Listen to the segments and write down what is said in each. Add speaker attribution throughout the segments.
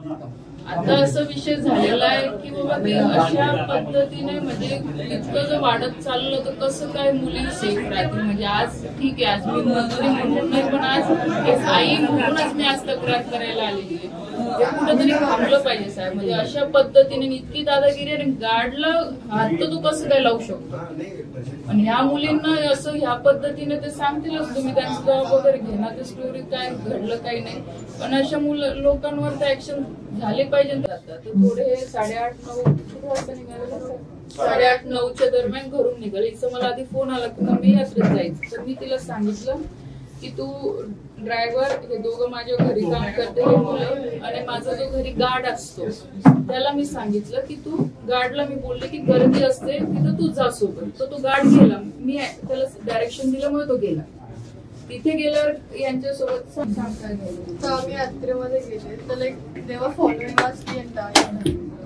Speaker 1: आता असं विषय झालेला आहे की बाबा ते अशा पद्धतीने म्हणजे इतकं जर वाढत चाललं तर कसं काय मुली सेफ राहतील. म्हणजे आज ठीक आहे, आज मी मंत्री म्हणून नाही, पण आज एक आई म्हणूनच मी आज तक्रार करायला आलेली आहे. ते कुठेतरी थांबलं पाहिजे साहेब. म्हणजे अशा पद्धतीने इतकी दादागिरी आणि गाडला हात तर तू कसं काय लावू शकतो. आणि ह्या मुलींना असं ह्या पद्धतीने ते सांगतीलच, तुम्ही त्यांचं जबाब वगैरे घेणार, ते स्टोरी काय घडलं काही नाही, पण अशा लोकांवर तर ऍक्शन झाले पाहिजे. तर थोडे 8:30-9 वाजता निघाले, 8:30-9च्या दरम्यान घरून निघाले. हिचं मला आधी फोन आला की मग मी यात्रेत जायचं. तर मी तिला सांगितलं की तू ड्रायव्हर, हे दोघं माझ्या घरी काम करते हे मुलं, आणि माझा जो घरी गार्ड असतो त्याला मी सांगितलं की तू गार्डला, मी बोलले की गर्दी असते तिथं तू जा सोबत. तर तो गार्ड गेला, मी त्याला डायरेक्शन दिल्यामुळे तो गेला. तिथे गेल्यावर यांच्यासोबत
Speaker 2: आम्ही यात्रेमध्ये गेले तर लाईक तेव्हा फॉलोइंग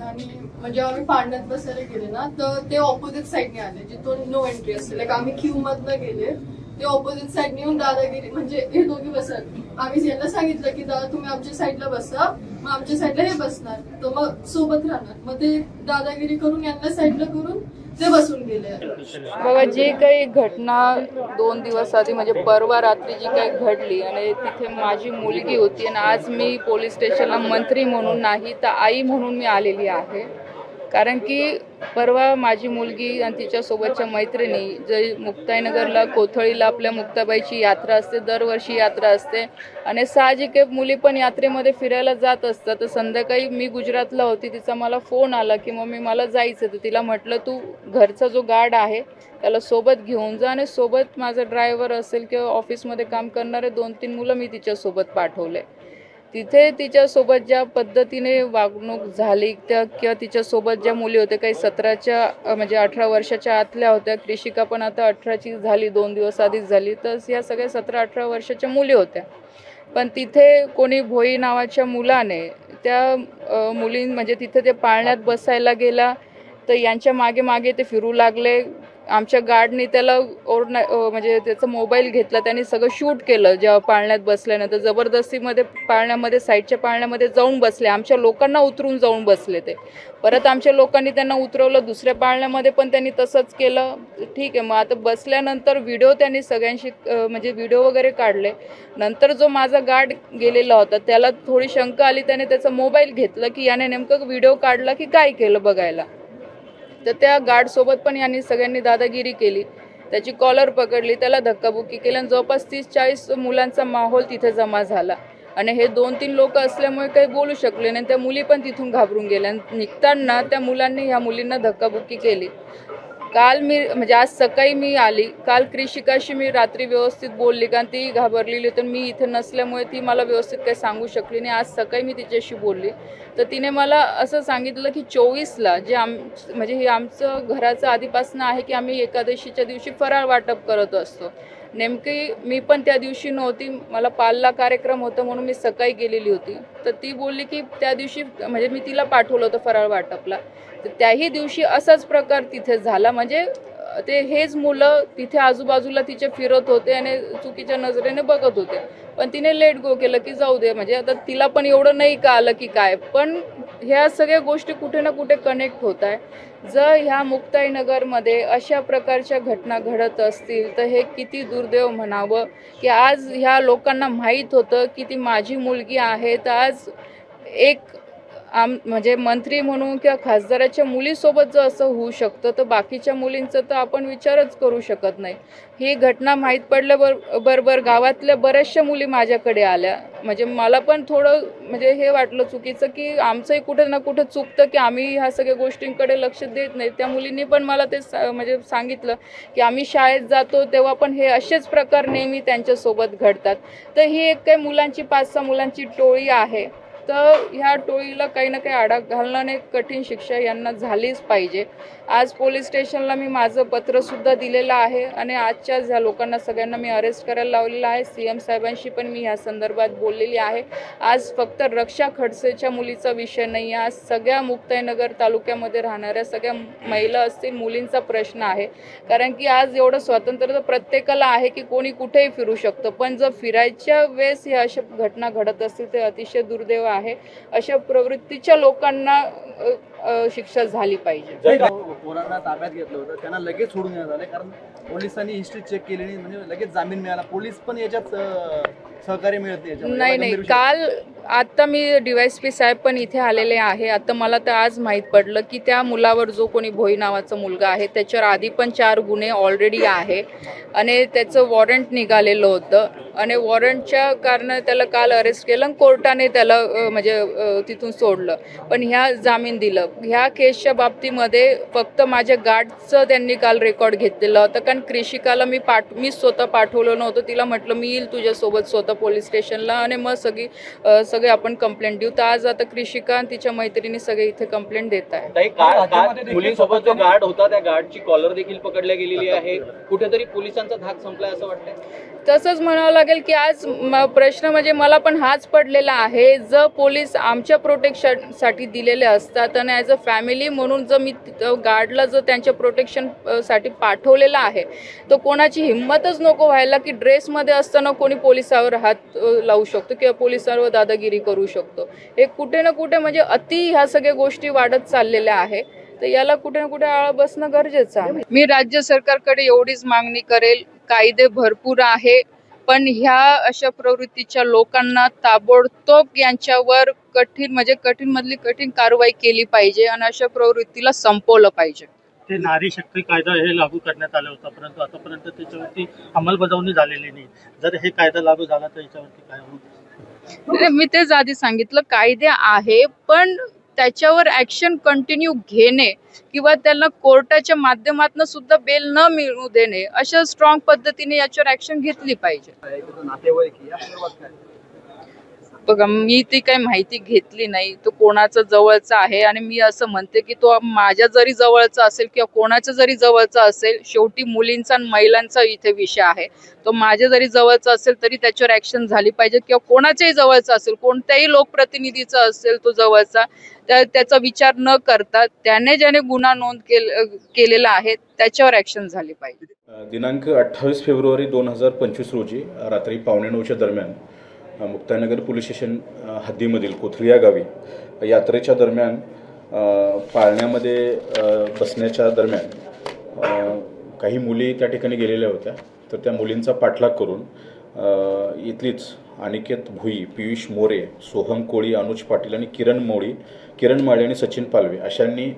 Speaker 2: आणि म्हणजे आम्ही पांड्यात बसायला गेले ना, तर ते ऑपोजिट साईडने आले जिथून नो एंट्री असते. लाईक आम्ही क्यू मधनं गेले, ते ऑपोजिट साईडने येऊन दादागिरी, म्हणजे हे दोघी बसत. आम्ही यांना सांगितलं की दादा तुम्ही आमच्या साईडला बसा, मग आमच्या साईडला हे बसणार, तर मग सोबत राहणार. मग ते दादागिरी करून यांना साईडला करून ते बसून गेले.
Speaker 1: बघा, जे काही घटना 2 दिवस आधी म्हणजे परवा रात्री जी काही घडली, आणि तिथे माझी मुलगी होती, आणि आज मी पोलीस स्टेशनला मंत्री म्हणून नाही तर आई म्हणून मी आलेली आहे. कारण की परवा माझी मुलगी आणि तिच्यासोबतच्या मैत्रिणी जे मुक्ताईनगरला कोथळीला आपल्या मुक्ताबाईची यात्रा असते, दरवर्षी यात्रा असते, आणि साहजिक मुली पण यात्रेमध्ये फिरायला जात असतात. तर संध्याकाळी मी गुजरातला होती, तिचा मला फोन आला की मम्मी मला जायचं. तर तिला म्हटलं तू घरचा जो गार्ड आहे त्याला सोबत घेऊन जा, आणि सोबत माझा ड्रायव्हर असेल किंवा ऑफिसमध्ये काम करणारे 2-3 मुलं मी तिच्यासोबत पाठवले. तिथे तिच्यासोबत ज्या पद्धतीने वागणूक झाली किंवा तिच्यासोबत ज्या मुली होत्या, काही 17च्या म्हणजे 18 वर्षाच्या आतल्या होत्या, कृषिका पण आता 18ची झाली, 2 दिवस आधीच झाली, तर या सगळ्या 17-18 वर्षाच्या मुली होत्या. पण तिथे कोणी भोई नावाच्या मुलाने त्या मुली म्हणजे तिथे ते पाळण्यात बसायला गेला, तर यांच्या मागे मागे ते फिरू लागले. आमच्या गार्डनी त्याला म्हणजे त्याचा मोबाईल घेतला, त्यांनी सगळं शूट केलं. जेव्हा पाळण्यात बसल्यानंतर जबरदस्तीमध्ये पाळण्यामध्ये, साईडच्या पाळण्यामध्ये जाऊन बसले, आमच्या लोकांना उतरून जाऊन बसले. ते परत आमच्या लोकांनी त्यांना उतरवलं, दुसऱ्या पाळण्यामध्ये पण त्यांनी तसंच केलं. ठीक आहे, मग आता बसल्यानंतर व्हिडिओ त्यांनी सगळ्यांशी म्हणजे व्हिडिओ वगैरे काढले. नंतर जो माझा गार्ड गेलेला होता त्याला थोडी शंका आली, त्याने त्याचा मोबाईल घेतला की याने नेमकं व्हिडिओ काढला की काय केलं बघायला. तर त्या गार्डसोबत पण यांनी सगळ्यांनी दादागिरी केली, त्याची कॉलर पकडली, त्याला धक्काबुक्की केली, आणि जवळपास 30-40 मुलांचा माहोल तिथे जमा झाला. आणि हे 2-3 लोक असल्यामुळे काही बोलू शकले नाही. त्या मुली पण तिथून घाबरून गेल्या. निघताना त्या मुलांनी ह्या मुलींना धक्काबुक्की केली. काल मी म्हणजे आज सकाळी मी आली, काल कृषिकाशी मी रात्री व्यवस्थित बोलली, कारण ती घाबरलेली होती. मी इथे नसल्यामुळे ती मला व्यवस्थित काही सांगू शकली नाही. आज सकाळी मी तिच्याशी बोलली, तर तिने मला असं सांगितलं की 24ला जे म्हणजे हे आमचं घराचं आधीपासून आहे की आम्ही एकादशीच्या दिवशी फराळ वाटप करत असतो. नेमकी मी पण त्या दिवशी नव्हती, मला पालला कार्यक्रम होता म्हणून मी सकाळी गेलेली होती. तर ती बोलली की त्या दिवशी म्हणजे मी तिला पाठवलं होतं फराळ वाटपला, तर त्याही दिवशी असाच प्रकार तिथे झाला. म्हणजे ते हेच मुलं तिथे आजूबाजूला तिचे फिरत होते आणि चुकीच्या नजरेने बघत होते. पण तिने लेट गो केलं की जाऊ दे, म्हणजे आता तिला पण एवढं नाही का आलं की काय. पण ह्या सगळ्या गोष्टी कुठे ना कुठे कनेक्ट होत आहे. जर ह्या मुक्ताईनगरमध्ये अशा प्रकारच्या घटना घडत असतील तर हे किती दुर्दैव म्हणावं की आज ह्या लोकांना माहीत होतं की ती माझी मुलगी आहे, तर आज एक म्हणजे मंत्री म्हणून किंवा खासदाराच्या मुलीसोबत जर असं होऊ शकतं तर बाकीच्या मुलींचं तर आपण विचारच करू शकत नाही. ही घटना माहीत पडल्याबरोबर गावातल्या बऱ्याचशा मुली माझ्याकडे आल्या. म्हणजे मला पण थोडं म्हणजे हे वाटलं चुकीचं की आमचंही कुठे ना कुठे चुकतं की आम्ही ह्या सगळ्या गोष्टींकडे लक्ष देत नाही. त्या मुलींनी पण मला ते म्हणजे सांगितलं की आम्ही शाळेत जातो तेव्हा पण हे असेच प्रकार नेहमी त्यांच्यासोबत घडतात. तर ही एक काही मुलांची 5-6 मुलांची टोळी आहे. तर ह्या टोळीला काही ना काही आळा घालण्याने कठीण शिक्षा यांना झालीच पाहिजे. आज पोलीस स्टेशनला मी माझं पत्रसुद्धा दिलेलं आहे आणि आजच्याच ह्या लोकांना सगळ्यांना मी अरेस्ट करायला लावलेलं आहे. CM साहेबांशी पण मी ह्या संदर्भात बोललेली आहे. आज फक्त रक्षा खडसेच्या मुलीचा विषय नाही आहे, आज सगळ्या मुक्ताईनगर तालुक्यामध्ये राहणाऱ्या सगळ्या महिला असतील, मुलींचा प्रश्न आहे. कारण की आज एवढं स्वातंत्र्य तर प्रत्येकाला आहे की कोणी कुठेही फिरू शकतं, पण जर फिरायच्या वेळेस ह्या अशा घटना घडत असतील ते अतिशय दुर्दैव आहे. अशा प्रवृत्तीच्या लोकांना शिक्षा झाली पाहिजे.
Speaker 3: पोरांना ताब्यात घेतलं होतं, त्यांना लगेच सोडून देण्यात आलं कारण पोलिसांनी हिस्ट्री चेक केली नाही, म्हणजे लगेच जामीन मिळाला. पोलीस पण याच्यात सहकार्य मिळत नाही याच्यामध्ये.
Speaker 1: नाही काल आता मी DYSP साहेब पण इथे आलेले आहे. आता मला तर आज माहीत पडलं की त्या मुलावर जो कोणी भोई नावाचा मुलगा आहे त्याच्यावर आधी पण 4 गुन्हे ऑलरेडी आहे आणि त्याचं वॉरंट निघालेलं होतं आणि वॉरंटच्या कारण त्याला काल अरेस्ट केलं आणि कोर्टाने त्याला म्हणजे तिथून सोडलं. पण ह्या जामीन दिलं. ह्या केसच्या बाबतीमध्ये फक्त माझ्या गार्डचं त्यांनी काल रेकॉर्ड घेतलेलं होतं कारण कृषिकाला मी स्वतः पाठवलं नव्हतं. तिला म्हटलं मी येईल तुझ्यासोबत स्वतः पोलीस स्टेशनला आणि मग सगळे आपण कंप्लेंट देऊ. तर आज आता कृषिका आणि तिच्या मैत्रिणी सगळे इथे कंप्लेंट देत आहे.
Speaker 4: मुलींसोबत जो गार्ड होता त्या गार्डची कॉलर देखील पकडल्या गेलेली आहे. कुठेतरी पोलिसांचा धाक संपलाय असं वाटतंय.
Speaker 1: तसंच म्हणावं लागेल की आज प्रश्न म्हणजे मला पण हाच पडलेला आहे. जर पोलीस आमच्या प्रोटेक्शनसाठी दिलेले असतात आणि ॲज अ फॅमिली म्हणून जर मी गार्डला जर त्यांच्या प्रोटेक्शनसाठी पाठवलेलं आहे तर कोणाची हिंमतच नको व्हायला की ड्रेसमध्ये असताना कोणी पोलिसावर हात लावू शकतो किंवा पोलिसांवर दादागिरी करू शकतो. हे कुठे ना कुठे म्हणजे अति ह्या सगळ्या गोष्टी वाढत चाललेल्या आहे. तर याला कुठे ना कुठे आळा बसणं गरजेचं आहे. मी राज्य सरकारकडे एवढीच मागणी करेल, कायदे भरपूर आहे पण ह्या अशा प्रवृत्तीच्या लोकांना ताबडतोब यांच्यावर कठीण मधली कठीण कारवाई केली पाहिजे आणि अशा प्रवृत्तीला संपवलं पाहिजे.
Speaker 5: ते नारी शक्ती कायदा हे लागू करण्यात आला होता परंतु आतापर्यंत त्याच्यावरती अंमलबजावणी झालेली नाही. जर हे कायदा लागू झाला तर याच्यावरती काय होईल?
Speaker 1: मी तेच आधी सांगितलं, कायदे आहे पण त्याच्यावर ऍक्शन कंटिन्यू घेणे किंवा त्यांना कोर्टाच्या माध्यमातून सुद्धा बेल न मिळू देणे अशा स्ट्रॉंग पद्धतीने याच्यावर ऍक्शन घेतली पाहिजे. बघा मी ती काही माहिती घेतली नाही, तो कोणाचा जवळचा आहे आणि मी असं म्हणते की तो माझ्या जरी जवळचा असेल किंवा कोणाच्या जरी जवळचा असेल, शेवटी मुलींचा आणि महिलांचा इथे विषय आहे. तो माझ्या जरी जवळचा असेल तरी त्याच्यावर ऍक्शन झाली पाहिजे किंवा कोणाच्याही जवळचा असेल, कोणत्याही लोकप्रतिनिधीचा असेल तो जवळचा, त्याचा विचार न करता त्याने ज्याने गुन्हा नोंद केलेला आहे त्याच्यावर ऍक्शन झाली पाहिजे.
Speaker 6: दिनांक 28 फेब्रुवारी 2025 रोजी रात्री 8:45 दरम्यान मुक्ताईनगर पोलीस स्टेशन हद्दीमधील कोथळी या गावी यात्रेच्या दरम्यान पाळण्यामध्ये बसण्याच्या दरम्यान काही मुली त्या ठिकाणी गेलेल्या होत्या. तर त्या मुलींचा पाठलाग करून इथलीच अनिकेत भुई, पियुष मोरे, सोहम कोळी, अनुज पाटील आणि किरण माळी आणि सचिन पालवे अशांनी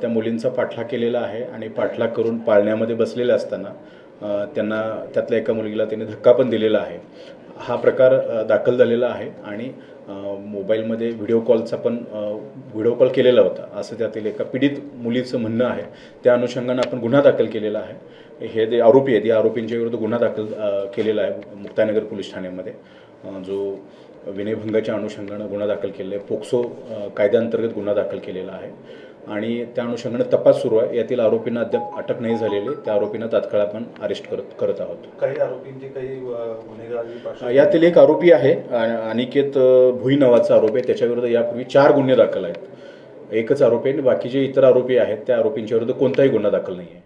Speaker 6: त्या मुलींचा पाठलाग केलेला आहे आणि पाठलाग करून पाळण्यामध्ये बसलेले असताना त्यांना त्यातल्या एका मुलगीला त्यांनी धक्का पण दिलेला आहे. हा प्रकार दाखल झालेला आहे आणि मोबाईलमध्ये व्हिडिओ कॉल केलेला होता असं त्यातील एका पीडित मुलीचं म्हणणं आहे. त्या अनुषंगानं आपण गुन्हा दाखल केलेला आहे. हे जे आरोपी आहेत या आरोपींच्या विरुद्ध गुन्हा दाखल केलेला आहे मुक्ताईनगर पोलीस ठाण्यामध्ये, जो विनयभंगाच्या अनुषंगानं गुन्हा दाखल केलेला आहे. पोक्सो कायद्याअंतर्गत गुन्हा दाखल केलेला आहे आणि त्या अनुषंगानं तपास सुरू आहे. यातील आरोपींना अद्याप अटक नाही झालेली. त्या आरोपींना तात्काळ आपण अरेस्ट करत आहोत.
Speaker 7: काही आरोपींचे काही गुन्हेगारी
Speaker 6: यातील एक आरोपी आहे अनिकेत भुई नावाचा आरोपी आहे. त्याच्याविरुद्ध यापूर्वी 4 गुन्हे दाखल आहेत. एकच आरोपी आहे. बाकीचे इतर आरोपी आहेत त्या आरोपींच्या विरुद्ध कोणताही गुन्हा दाखल नाही आहे.